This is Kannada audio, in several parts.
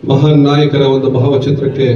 ಮಹಾನ್ ನಾಯಕರ ಒಂದು ಭಾವಚಿತ್ರಕ್ಕೆ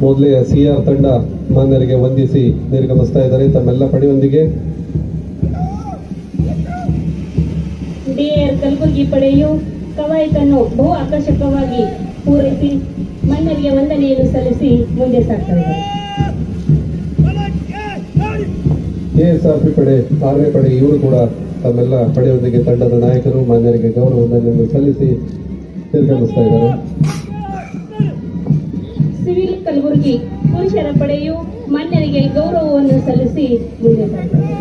ಮೊದಲೇ ಸಿಆರ್ ತಂಡ ಮಾನ್ಯರಿಗೆ ವಂದಿಸಿ ನಿರ್ಗಮಿಸ್ತಾ ಇದ್ದಾರೆ. ತಮ್ಮೆಲ್ಲ ಪಡೆಯೊಂದಿಗೆ ಡಿಆರ್ ಕಲಬುರಗಿ ಪಡೆಯು ಕವಾಯತನ್ನು ಬಹು ಆಕರ್ಷಕವಾಗಿ ಪೂರೈಸಿ ಮನ್ನರಿಗೆ ವಂದನೆಯನ್ನು ಸಲ್ಲಿಸಿ ಮುಂದೆ ಸಾಗ್ತಾ ಇದೆ. ಎಎಸ್ಆರ್ಪಿ ಪಡೆ 6ನೇ ಪಡೆ ಇವರು ಕೂಡ ತಮ್ಮೆಲ್ಲ ಪಡೆಯೊಂದಿಗೆ ತಂಡದ ನಾಯಕರು ಮಾನ್ಯರಿಗೆ ಗೌರವ ವಂದನೆಯನ್ನು ಸಲ್ಲಿಸಿ ನಿರ್ಗಮಿಸ್ತಾ ಇದ್ದಾರೆ. ಸಿವಿಲ್ ಕಲಬುರಗಿ ಪುರುಷರ ಪಡೆಯು ಮಾನ್ಯರಿಗೆ ಗೌರವವನ್ನು ಸಲ್ಲಿಸಿ ಮುಂದೆ ಸಾಗ್ತಾ ಇದೆ.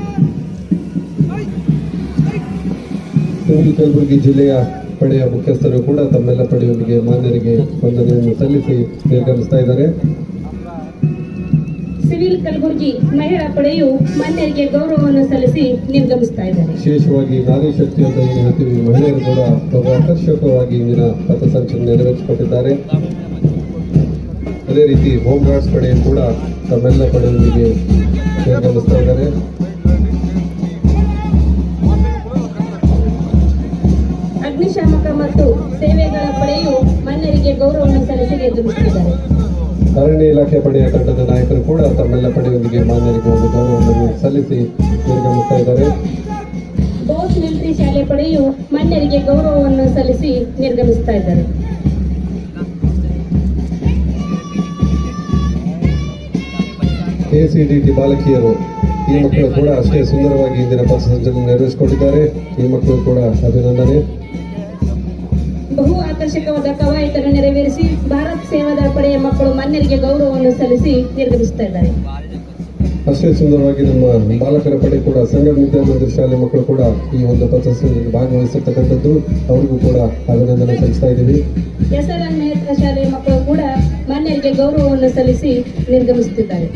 ಸಿವಿಲ್ ಕಲಬುರಗಿ ಜಿಲ್ಲೆಯ ಪಡೆಯ ಮುಖ್ಯಸ್ಥರು ಕೂಡ ತಮ್ಮೆಲ್ಲ ಪಡೆಯೊಂದಿಗೆ ಮಾನ್ಯರಿಗೆ ವಂದನೆಯನ್ನು ಸಲ್ಲಿಸಿ ನಿರ್ಗಮಿಸ್ತಾ ಇದ್ದಾರೆ. ಸಿವಿಲ್ ಕಲಬುರಗಿ ಮಹಿಳಾ ಪಡೆಯು ಮಾನ್ಯರಿಗೆ ಗೌರವವನ್ನು ಸಲ್ಲಿಸಿ ನಿರ್ಗಮಿಸ್ತಾ ಇದ್ದಾರೆ. ವಿಶೇಷವಾಗಿ ನಾರಿ ಶಕ್ತಿ ಅಂತ ಏನು ಹೇಳ್ತೀವಿ, ಮಹಿಳೆಯರು ಕೂಡ ಬಹು ಆಕರ್ಷಕವಾಗಿ ಇಂದಿನ ಪಥಸಂಚಲನ ನೆರವೇರಿಸಿಕೊಟ್ಟಿದ್ದಾರೆ. ಅದೇ ರೀತಿ ಹೋಮ್ ಗಾರ್ಡ್ಸ್ ಪಡೆ ಕೂಡ ತಮ್ಮೆಲ್ಲ ಪಡೆಯೊಂದಿಗೆ ನಿರ್ಗಮಿಸ್ತಾ ಇದ್ದಾರೆ. ಅಗ್ನಿಶಾಮಕ ಮತ್ತು ಸೇವೆಗಳ ಪಡೆಯು ಮಾನ್ಯರಿಗೆ ಗೌರವವನ್ನು ಸಲ್ಲಿಸಿ ನಿರ್ಗಮಿಸುತ್ತಿದ್ದಾರೆ. ಅರಣ್ಯ ಇಲಾಖೆ ಪಡೆಯ ತಂಡದ ನಾಯಕರು ಕೂಡ ತಮ್ಮೆಲ್ಲ ಪಡೆಯೊಂದಿಗೆ ಮಾನ್ಯರಿಗೆ ಒಂದು ಗೌರವವನ್ನು ಸಲ್ಲಿಸಿ ನಿರ್ಗಮಿಸ್ತಾ ಇದ್ದಾರೆ. ಬೋಸ್ ಮಿಲಿಟರಿ ಶಾಲೆ ಪಡೆಯು ಮಾನ್ಯರಿಗೆ ಗೌರವವನ್ನು ಸಲ್ಲಿಸಿ ನಿರ್ಗಮಿಸ್ತಾ ಇದ್ದಾರೆ. ಕೆಸಿಡಿಟಿ ಬಾಲಕಿಯರು ಈ ಮಕ್ಕಳು ಕೂಡ ಅಷ್ಟೇ ಸುಂದರವಾಗಿ ಇಂದಿನ ಪಥಸಂಚಲನ ನೆರವೇರಿಸಿಕೊಂಡಿದ್ದಾರೆ. ಈ ಮಕ್ಕಳು ಕೂಡ ಅಭಿನಂದನೆ. ಬಹು ಆಕರ್ಷಕವಾದ ಕವಾಯತನ್ನು ನೆರವೇರಿಸಿ ಭಾರತ್ ಸೇವಾದಳ ಪಡೆಯ ಮಕ್ಕಳು ಮಾನ್ಯರಿಗೆ ಗೌರವವನ್ನು ಸಲ್ಲಿಸಿ ನಿರ್ಗಮಿಸುತ್ತಾ ಇದ್ದಾರೆ. ಅಷ್ಟೇ ಸುಂದರವಾಗಿ ನಮ್ಮ ಬಾಲಕರ ಪಡೆ ಕೂಡ ಸಂಗಮ ವಿದ್ಯಾಮಂದಿರ ಶಾಲೆ ಮಕ್ಕಳು ಕೂಡ ಈ ಒಂದು ಪಥಸಂಚಲನದಲ್ಲಿ ಭಾಗವಹಿಸಿರ್ತಕ್ಕಂಥದ್ದು, ಅವರಿಗೂ ಕೂಡ ಅಭಿನಂದನೆ ಸಲ್ಲಿಸ್ತಾ ಇದ್ದೀವಿ. ಎಸ್ಎಲ್ಎನ್ ನೇತ್ರ ಶಾಲೆ ಮಕ್ಕಳು ಕೂಡ ಮಾನ್ಯರಿಗೆ ಗೌರವವನ್ನು ಸಲ್ಲಿಸಿ ನಿರ್ಗಮಿಸುತ್ತಿದ್ದಾರೆ.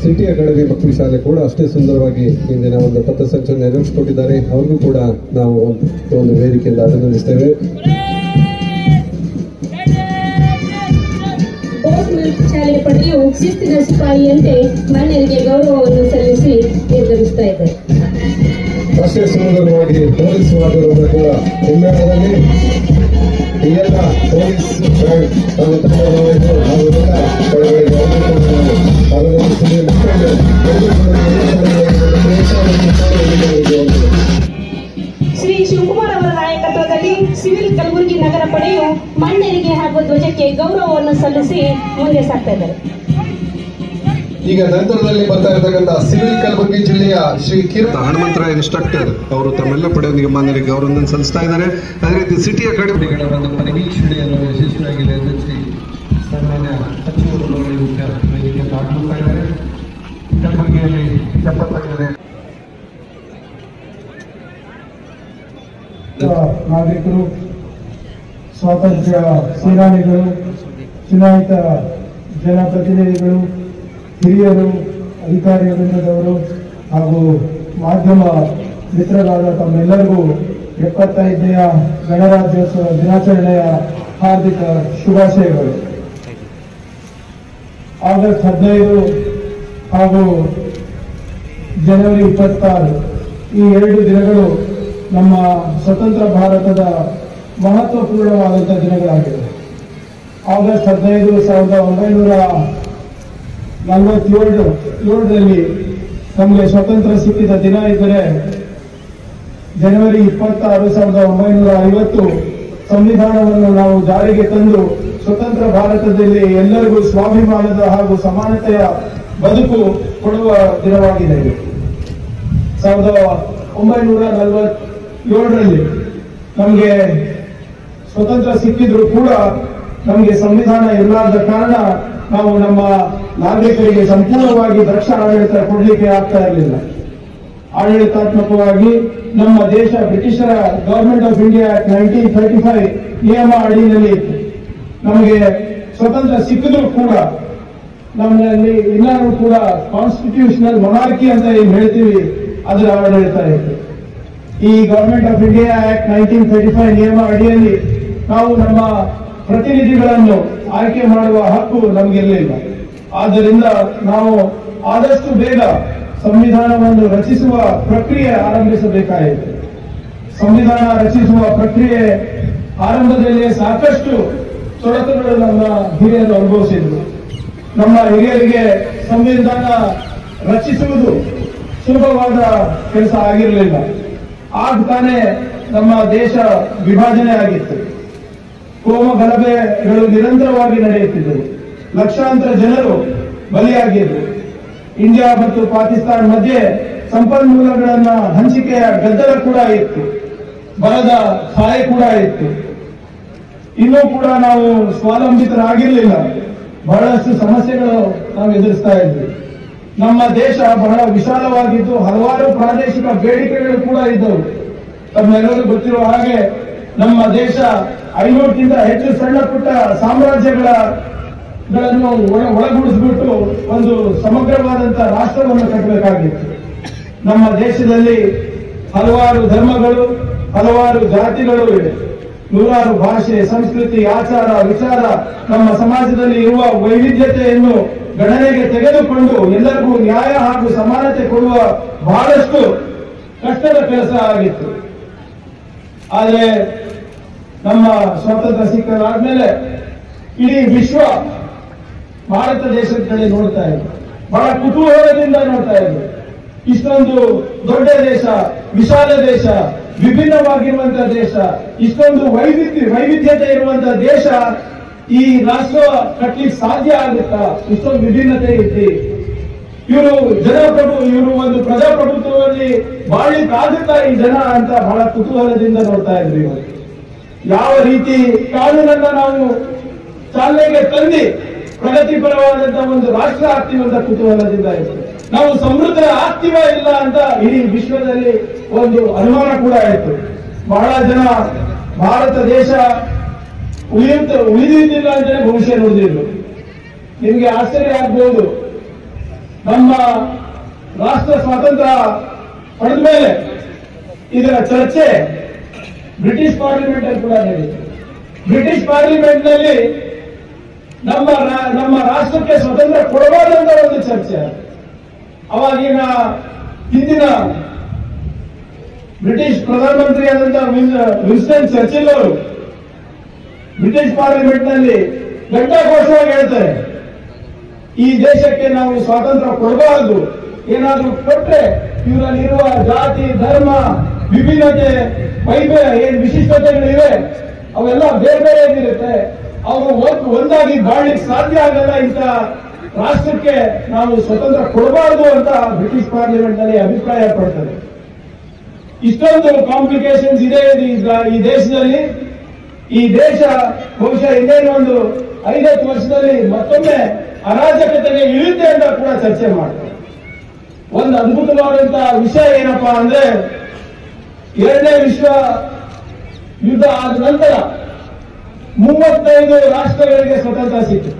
ಸಿಟಿ ಅಕಾಡೆಮಿ ಮಕ್ಕಳ ಶಾಲೆ ಕೂಡ ಅಷ್ಟೇ ಸುಂದರವಾಗಿ ಇಂದಿನ ಒಂದು ಪಥಸಂಚಲನ ನೆರವೇರಿಸಿಕೊಟ್ಟಿದ್ದಾರೆ. ಅವ್ರಿಗೂ ಕೂಡ ನಾವು ಒಂದು ವೇದಿಕೆಯಿಂದ ಅಭಿನಂದಿಸ್ತೇವೆ. ಶಾಲೆಯ ಪಡೆಯು ಶಿಸ್ತಿನ ಸಿಪಾಯಿಯಂತೆ ಮಾನ್ಯರಿಗೆ ಗೌರವವನ್ನು ಸಲ್ಲಿಸಿ ನಿರ್ಗಮಿಸ್ತಾ ಇದೆ. ಅಷ್ಟೇ ಸುಂದರವಾಗಿ ಪೊಲೀಸ್ ವಾದವನ್ನು ಕೂಡ ಹಿಮ್ಮೇಳದಲ್ಲಿ ಈ ಎಲ್ಲ ಪೊಲೀಸ್ ತಮ್ಮ ತಂಡವನ್ನು ನಾವೆಲ್ಲ ಪಡೆಗಳಿಗೆ ಶ್ರೀ ಶಿವಕುಮಾರ್ ಅವರ ನಾಯಕತ್ವದಲ್ಲಿ ಸಿವಿಲ್ ಕಲಬುರಗಿ ನಗರ ಪಡೆಯು ಮಾನ್ಯರಿಗೆ ಹಾಗೂ ಧ್ವಜಕ್ಕೆ ಗೌರವವನ್ನು ಸಲ್ಲಿಸಿ ಮುಂದೆ ಸಾಗ್ತಾ ಇದ್ದಾರೆ. ಈಗ ನಂತರದಲ್ಲಿ ಬರ್ತಾ ಇರತಕ್ಕಂಥ ಸಿವಿಲ್ ಕಲಬುರಗಿ ಜಿಲ್ಲೆಯ ಶ್ರೀ ಹನುಮಂತರಾಯ ಇನ್ಸ್ಟ್ರಕ್ಟರ್ ಅವರು ತಮ್ಮೆಲ್ಲ ಪಡೆಯೊಂದಿಗೆ ಮಾನ್ಯರಿಗೆ ಗೌರವವನ್ನು ಸಲ್ಲಿಸ್ತಾ ಇದ್ದಾರೆ. ಅದೇ ರೀತಿ ಸಿಟಿ ಅಕಾಡೆಮಿಗಳ ಒಂದು ಪರಿವೀಕ್ಷಣೆಯನ್ನು ಯಶಸ್ವಿಯಾಗಿ ನೆರವೇರಿಸಿ ಸನ್ಮಾನ್ಯ ಸಚಿವರು ವೇದಿಕೆ ಹಾಕುತ್ತಾ ಇದ್ದಾರೆ. ಕಲಬುರಗಿಯಲ್ಲಿ 75ನೇ ನಾಗರಿಕರು, ಸ್ವಾತಂತ್ರ್ಯ ಸೇನಾನಿಗಳು, ಚುನಾಯಿತ ಜನಪ್ರತಿನಿಧಿಗಳು, ಹಿರಿಯರು, ಅಧಿಕಾರಿ ವೃಂದದವರು ಹಾಗೂ ಮಾಧ್ಯಮ ಮಿತ್ರರಾದ ತಮ್ಮೆಲ್ಲರಿಗೂ 75ನೆಯ ಗಣರಾಜ್ಯೋತ್ಸವ ದಿನಾಚರಣೆಯ ಹಾರ್ದಿಕ ಶುಭಾಶಯಗಳು. ಆಗಸ್ಟ್ 15 ಹಾಗೂ ಜನವರಿ 26 ಈ 2 ದಿನಗಳು ನಮ್ಮ ಸ್ವತಂತ್ರ ಭಾರತದ ಮಹತ್ವಪೂರ್ಣವಾದಂತಹ ದಿನಗಳಾಗಿವೆ. ಆಗಸ್ಟ್ 15 1947ರಲ್ಲಿ ನಮಗೆ ಸ್ವತಂತ್ರ ಸಿಕ್ಕಿದ ದಿನ ಇದ್ದರೆ, ಜನವರಿ 26 1950 ಸಂವಿಧಾನವನ್ನು ನಾವು ಜಾರಿಗೆ ತಂದು ಸ್ವತಂತ್ರ ಭಾರತದಲ್ಲಿ ಎಲ್ಲರಿಗೂ ಸ್ವಾಭಿಮಾನದ ಹಾಗೂ ಸಮಾನತೆಯ ಬದುಕು ಕೊಡುವ ದಿನವಾಗಿದೆ. 1947ರಲ್ಲಿ ನಮಗೆ ಸ್ವತಂತ್ರ ಸಿಕ್ಕಿದ್ರು ಕೂಡ ನಮಗೆ ಸಂವಿಧಾನ ಇರಲಾರದ ಕಾರಣ ನಾವು ನಮ್ಮ ನಾಗರಿಕರಿಗೆ ಸಂಪೂರ್ಣವಾಗಿ ದಕ್ಷ ಆಡಳಿತ ಕೊಡಲಿಕ್ಕೆ ಆಗ್ತಾ ಇರಲಿಲ್ಲ. ಆಡಳಿತಾತ್ಮಕವಾಗಿ ನಮ್ಮ ದೇಶ ಬ್ರಿಟಿಷರ ಗವರ್ಮೆಂಟ್ ಆಫ್ ಇಂಡಿಯಾ 1935 ನಿಯಮ ಅಡಿಯಲ್ಲಿ ಇತ್ತು. ನಮಗೆ ಸ್ವತಂತ್ರ ಸಿಕ್ಕಿದ್ರು ಕೂಡ ನಮ್ಮಲ್ಲಿ ಎಲ್ಲರೂ ಕೂಡ ಕಾನ್ಸ್ಟಿಟ್ಯೂಷನಲ್ ಮೊನಾರ್ಕಿ ಅಂತ ಏನ್ ಹೇಳ್ತೀವಿ ಅದರ ಆಡಳಿತ ಇತ್ತು. ಈ ಗವರ್ಮೆಂಟ್ ಆಫ್ ಇಂಡಿಯಾ ಆಕ್ಟ್ 1935 ನಿಯಮ ಅಡಿಯಲ್ಲಿ ನಾವು ನಮ್ಮ ಪ್ರತಿನಿಧಿಗಳನ್ನು ಆಯ್ಕೆ ಮಾಡುವ ಹಕ್ಕು ನಮಗಿರಲಿಲ್ಲ. ಆದ್ದರಿಂದ ನಾವು ಆದಷ್ಟು ಬೇಗ ಸಂವಿಧಾನವನ್ನು ರಚಿಸುವ ಪ್ರಕ್ರಿಯೆ ಆರಂಭಿಸಬೇಕಾಯಿತು. ಸಂವಿಧಾನ ರಚಿಸುವ ಪ್ರಕ್ರಿಯೆ ಆರಂಭದಲ್ಲಿ ಸಾಕಷ್ಟು ತೊಡಕುಗಳು ನಮ್ಮ ಹಿರಿಯರು ಅನುಭವಿಸಿದ್ರು. ನಮ್ಮ ಹಿರಿಯರಿಗೆ ಸಂವಿಧಾನ ರಚಿಸುವುದು ಸುಲಭವಾದ ಕೆಲಸ ಆಗಿರಲಿಲ್ಲ. ಆಗ ತಾನೇ ನಮ್ಮ ದೇಶ ವಿಭಜನೆ ಆಗಿತ್ತು. ಕೋಮ ಗಲಭೆಗಳು ನಿರಂತರವಾಗಿ ನಡೆಯುತ್ತಿದ್ದವು. ಲಕ್ಷಾಂತರ ಜನರು ಬಲಿಯಾಗಿದ್ದರು. ಇಂಡಿಯಾ ಮತ್ತು ಪಾಕಿಸ್ತಾನ ಮಧ್ಯೆ ಸಂಪನ್ಮೂಲಗಳನ್ನ ಹಂಚಿಕೆಯ ಗದ್ದಲ ಕೂಡ ಇತ್ತು. ಬರದ ಸಹಾಯ ಕೂಡ ಇತ್ತು. ಇನ್ನೂ ಕೂಡ ನಾವು ಸ್ವಾವಲಂಬಿತರಾಗಿರಲಿಲ್ಲ. ಬಹಳಷ್ಟು ಸಮಸ್ಯೆಗಳು ನಾವು ಎದುರಿಸ್ತಾ ಇದ್ವಿ. ನಮ್ಮ ದೇಶ ಬಹಳ ವಿಶಾಲವಾಗಿದ್ದು ಹಲವಾರು ಪ್ರಾದೇಶಿಕ ಬೇಡಿಕೆಗಳು ಕೂಡ ಇದ್ದವು. ತಮ್ಮೆಲ್ಲರೂ ಗೊತ್ತಿರುವ ಹಾಗೆ ನಮ್ಮ ದೇಶ 500ಕ್ಕಿಂತ ಹೆಚ್ಚು ಸಣ್ಣ ಪುಟ್ಟ ಸಾಮ್ರಾಜ್ಯಗಳನ್ನು ಒಳಗೂಡಿಸ್ಬಿಟ್ಟು ಒಂದು ಸಮಗ್ರವಾದಂತಹ ರಾಷ್ಟ್ರವನ್ನು ಕಟ್ಟಬೇಕಾಗಿತ್ತು. ನಮ್ಮ ದೇಶದಲ್ಲಿ ಹಲವಾರು ಧರ್ಮಗಳು, ಹಲವಾರು ಜಾತಿಗಳು ಇವೆ. ನೂರಾರು ಭಾಷೆ, ಸಂಸ್ಕೃತಿ, ಆಚಾರ, ವಿಚಾರ ನಮ್ಮ ಸಮಾಜದಲ್ಲಿ ಇರುವ ವೈವಿಧ್ಯತೆಯನ್ನು ಗಣನೆಗೆ ತೆಗೆದುಕೊಂಡು ಎಲ್ಲರಿಗೂ ನ್ಯಾಯ ಹಾಗೂ ಸಮಾನತೆ ಕೊಡುವ ಬಹಳಷ್ಟು ಕಷ್ಟದ ಕೆಲಸ ಆಗಿತ್ತು. ಆದರೆ ನಮ್ಮ ಸ್ವಾತಂತ್ರ್ಯ ಸಿಕ್ಕಾದ್ಮೇಲೆ ಇಡೀ ವಿಶ್ವ ಭಾರತ ದೇಶದ ಕಡೆ ನೋಡ್ತಾ ಇದೆ. ಬಹಳ ಕುತೂಹಲದಿಂದ ನೋಡ್ತಾ ಇದೆ. ಇಷ್ಟೊಂದು ದೊಡ್ಡ ದೇಶ, ವಿಶಾಲ ದೇಶ, ವಿಭಿನ್ನವಾಗಿರುವಂತಹ ದೇಶ, ಇಷ್ಟೊಂದು ವೈವಿಧ್ಯತೆ ಇರುವಂತಹ ದೇಶ, ಈ ರಾಷ್ಟ್ರ ಕಟ್ಟಲಿಕ್ಕೆ ಸಾಧ್ಯ ಆಗುತ್ತಾ? ಇಷ್ಟೊಂದು ವಿಭಿನ್ನತೆ ಇತ್ತು. ಇವರು ಒಂದು ಪ್ರಜಾಪ್ರಭುತ್ವದಲ್ಲಿ ಬಾಳ್ಲಿಕ್ಕಾಗುತ್ತಾ ಈ ಜನ ಅಂತ ಬಹಳ ಕುತೂಹಲದಿಂದ ನೋಡ್ತಾ ಇದ್ವಿ. ಯಾವ ರೀತಿ ಕಾನೂನನ್ನ ನಾವು ಚಾಲನೆಗೆ ತಂದು ಪ್ರಗತಿಪರವಾದಂತಹ ಒಂದು ರಾಷ್ಟ್ರ ಆಗ್ತೀವಿ ಅಂತ ಕುತೂಹಲದಿಂದ ಇತ್ತು. ನಾವು ಸಮೃದ್ಧ ಆಗ್ತೀವ ಇಲ್ಲ ಅಂತ ಇಡೀ ವಿಶ್ವದಲ್ಲಿ ಒಂದು ಅನುಮಾನ ಕೂಡ ಇತ್ತು. ಬಹಳ ಜನ ಭಾರತ ದೇಶ ಉಳಿದಿದ್ದಿಲ್ಲ ಅಂತಲೇ ಭವಿಷ್ಯ ನೋಡಿದ್ರು. ನಿಮಗೆ ಆಶ್ಚರ್ಯ ಆಗ್ಬಹುದು, ನಮ್ಮ ರಾಷ್ಟ್ರ ಸ್ವಾತಂತ್ರ್ಯ ಪಡೆದ ಮೇಲೆ ಇದರ ಚರ್ಚೆ ಬ್ರಿಟಿಷ್ ಪಾರ್ಲಿಮೆಂಟ್ ಅಲ್ಲಿ ಕೂಡ ನಡೆಯಿತು. ಬ್ರಿಟಿಷ್ ಪಾರ್ಲಿಮೆಂಟ್ ನಲ್ಲಿ ನಮ್ಮ ರಾಷ್ಟ್ರಕ್ಕೆ ಸ್ವತಂತ್ರ ಕೊಡಬಾರ್ದಂತ ಒಂದು ಚರ್ಚೆ. ಅವಾಗಿನ ಹಿಂದಿನ ಬ್ರಿಟಿಷ್ ಪ್ರಧಾನಮಂತ್ರಿ ಆದಂತಹ ವಿನ್ಸ್ಟನ್ ಚರ್ಚಿಲ್ ಅವರು ಬ್ರಿಟಿಷ್ ಪಾರ್ಲಿಮೆಂಟ್ ನಲ್ಲಿ ಘಂಟಾಘೋಷವಾಗಿ ಹೇಳ್ತಾರೆ, ಈ ದೇಶಕ್ಕೆ ನಾವು ಸ್ವಾತಂತ್ರ್ಯ ಕೊಡಬಾರದು, ಏನಾದ್ರೂ ಕೊಟ್ರೆ ಇವರಲ್ಲಿರುವ ಜಾತಿ ಧರ್ಮ ವಿಭಿನ್ನತೆ ಏನ್ ವಿಶಿಷ್ಟತೆಗಳಿವೆ ಅವೆಲ್ಲ ಬೇರೆ ಬೇರೆಯಾಗಿರುತ್ತೆ, ಅವರು ಒಂದಾಗಿ ಬಾಳ್ಲಿಕ್ಕೆ ಸಾಧ್ಯ ಆಗಲ್ಲ, ಇಂಥ ರಾಷ್ಟ್ರಕ್ಕೆ ನಾವು ಸ್ವತಂತ್ರ ಕೊಡಬಾರದು ಅಂತ ಬ್ರಿಟಿಷ್ ಪಾರ್ಲಿಮೆಂಟ್ ನಲ್ಲಿ ಅಭಿಪ್ರಾಯ ಪಡ್ತಾರೆ. ಇಷ್ಟೊಂದು ಕಾಂಪ್ಲಿಕೇಶನ್ಸ್ ಇದೆ ಈ ದೇಶದಲ್ಲಿ. ಈ ದೇಶ ಬಹುಶಃ ಇನ್ನೇನು ಒಂದು 5-10 ವರ್ಷದಲ್ಲಿ ಮತ್ತೊಮ್ಮೆ ಅರಾಜಕತೆಗೆ ಇಳಿಯುತ್ತೆ ಅಂತ ಕೂಡ ಚರ್ಚೆ ಮಾಡ್ತಾರೆ. ಒಂದು ಅದ್ಭುತವಾದಂತಹ ವಿಷಯ ಏನಪ್ಪಾ ಅಂದ್ರೆ, 2ನೇ ವಿಶ್ವ ಯುದ್ಧ ಆದ ನಂತರ 35 ರಾಷ್ಟ್ರಗಳಿಗೆ ಸ್ವತಂತ್ರ ಸಿಕ್ತು.